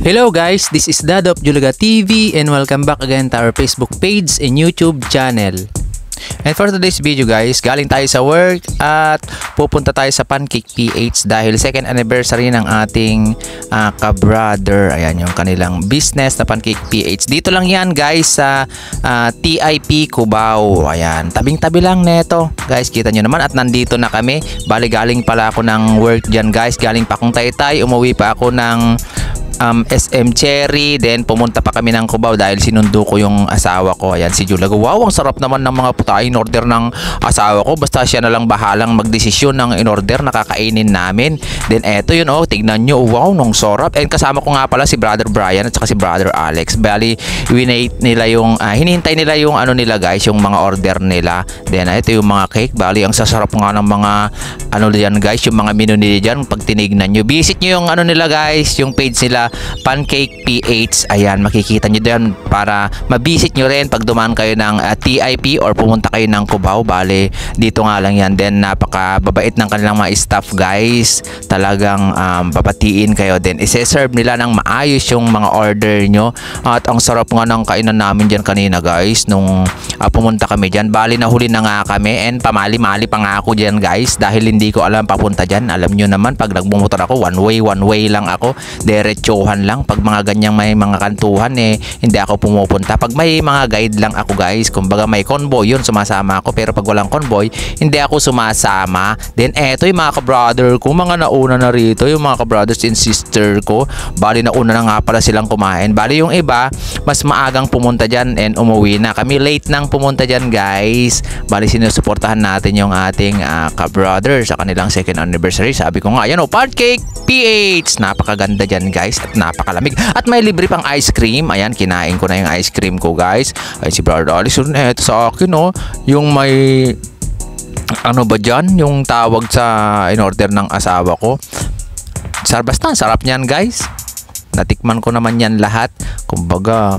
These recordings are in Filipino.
Hello guys, this is Dad of Julaga TV and welcome back again to our Facebook page and YouTube channel. And for today's video guys, galing tayo sa work at pupunta tayo sa Pancake PH dahil second anniversary ng ating ka-brother. Ayan yung kanilang business na Pancake PH. Dito lang yan guys sa TIP Cubao. Ayan, tabing-tabi lang neto. Guys, kita nyo naman at nandito na kami. Bali galing pala ako ng work dyan guys. Galing pa akong Taytay, umuwi pa ako ng SM Cherry, then pumunta pa kami ng Cubao dahil sinundo ko yung asawa ko. Ayan si Julaga. Wow, ang sarap naman ng mga putahe in order ng asawa ko. Basta siya na lang bahalang magdesisyon ng in order na kakainin namin. Then eto yun tignan nyo. Wow, nung sarap. And kasama ko nga pala si Brother Brian at saka si Brother Alex. Bali, winait nila yung hinihintay nila yung ano nila guys, yung mga order nila. Then ito yung mga cake. Bali, ang sasarap nga ng mga diyan guys, yung mga menu nila dyan. Pag tinignan nyo, visit nyo yung nila guys, yung page nila Pancake PH. Ayan, makikita nyo din para mabisit nyo rin pag dumaan kayo ng TIP or pumunta kayo ng Cubao. Bale, dito nga lang yan. Then napakababait ng kanilang mga staff guys. Talagang papatiin kayo. Then ise-serve nila ng maayos yung mga order nyo. At ang sarap nga ng kainan namin dyan kanina guys nung pumunta kami dyan. Bali, nahuli na nga kami and pamali-mali pa nga ako dyan guys dahil hindi ko alam papunta dyan. Alam nyo naman pag nagmumotor ako, one way lang ako. Diretsuhan lang. Pag mga ganyang may mga kantuhan hindi ako pumupunta. Pag may mga guide lang ako guys, kumbaga may convoy yun, sumasama ako. Pero pag walang convoy, hindi ako sumasama. Then eto yung mga ka-brother ko, mga nauna na rito, yung mga ka-brothers and sister ko. Bali nauna na nga pala silang kumain. Bali yung iba, mas maagang pumunta dyan and umuwi na. Kami late nang pumunta dyan guys. Bali sinusuportahan natin yung ating ka-brother sa kanilang second anniversary. Sabi ko nga, ayan Pancake PH. Napakaganda dyan guys at napakalamig. At may libre pang ice cream. Ayan, kinain ko na yung ice cream ko guys. Ay si Brother Alex, eto sa akin yung may ano ba dyan? Yung tawag sa in order ng asawa ko. Basta sarap niyan guys. Natikman ko naman yan lahat. Kumbaga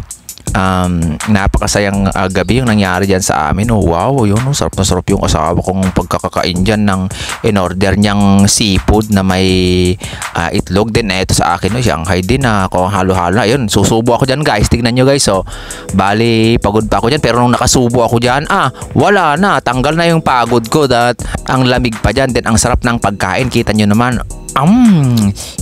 napakasayang gabi yung nangyari dyan sa amin. Wow, yun sarap na sarap yung asawa kong pagkakakain dyan ng in order niyang seafood na may itlog din. Ito sa akin Shanghai din ako halo-halo. Ayun, susubo ako dyan guys. Tignan nyo guys bali pagod pa ako dyan pero nung nakasubo ako dyan wala na, tanggal na yung pagod ko at ang lamig pa dyan. Then ang sarap ng pagkain, kita nyo naman.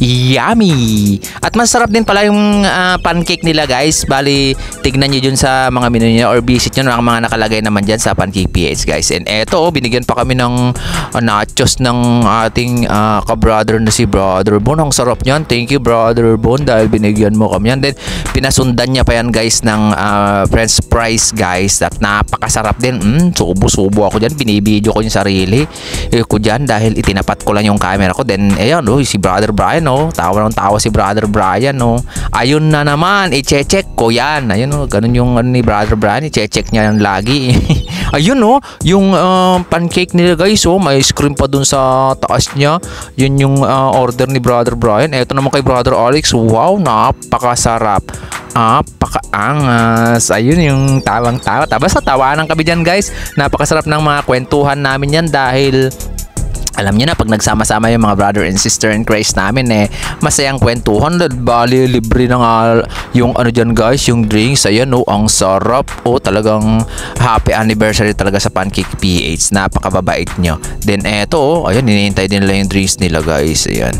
Yummy! At masarap din pala yung pancake nila guys. Bali, tignan nyo dyan sa mga menu nyo or visit nyo ng mga nakalagay naman dyan sa Pancake PH guys. And eto, binigyan pa kami ng nachos ng ating ka-brother na si Brother Bon. Ang sarap nyan. Thank you Brother Bon dahil binigyan mo kami yan. Then pinasundan niya pa yan guys ng french fries guys. At napakasarap din. Subo-subo ako dyan. Binibidyo ko yung sarili ko dyan dahil itinapat ko lang yung camera ko. Then ayan si Brother Brian tawa ng tawa si Brother Brian ayun na naman, i-check ko yan. Ayun ganun yung ni Brother Brian, i-check niya yan lagi. Ayun yung pancake nila guys may ice cream pa dun sa taas niya. Yun yung order ni Brother Brian. Eto naman kay Brother Alex, wow, napakasarap, napakaangas. Ayun yung tawang-tawa. Basta tawanan kami dyan guys. Napakasarap ng mga kwentuhan namin yan dahil alam niyo na pag nagsama-sama yung mga brother and sister in Christ namin masayang kwentuhan. Bali libre na nga yung dyan guys, yung drinks. Ayan ang sarap talagang happy anniversary talaga sa Pancake PH. Napakababait nyo. Then eto ayan, hinihintay din nila yung drinks nila guys. Ayan,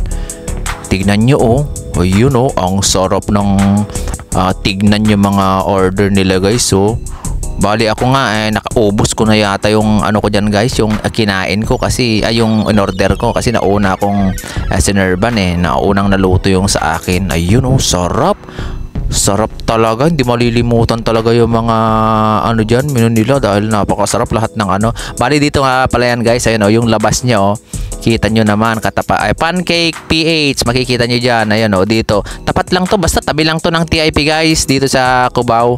tignan nyo ayun ang sarap ng tignan nyo mga order nila guys. Bali ako nga nakaubos ko na yata yung ko dyan guys, yung kinain ko kasi yung in-order ko kasi nauna akong sinerban naunang naluto yung sa akin. Ayun sarap. Sarap talaga, hindi malilimutan talaga yung mga dyan menu nila dahil napakasarap lahat ng Bali dito nga pala yan guys, ayun yung labas niya kita nyo naman Pancake PH, makikita nyo dyan. Ayan dito, tapat lang to, basta tabi lang to ng TIP guys dito sa Cubao.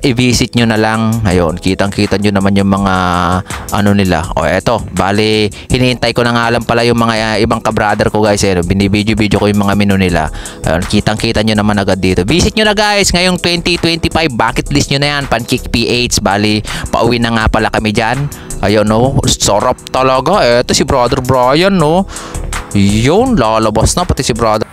I-visit nyo na lang. Ayun, kitang-kita nyo naman yung mga nila. Eto, bali hinihintay ko na nga lang pala yung mga ibang ka-brother ko guys. Binibidyo-video ko yung mga menu nila. Ayun, kitang-kita nyo naman agad dito. Visit nyo na guys ngayong 2025, bucket list nyo na yan, Pancake PH. Bali, pauwi na nga pala kami dyan. Ayun sarap talaga. Eto si Brother Brian Yun, lalabas na pati si Brother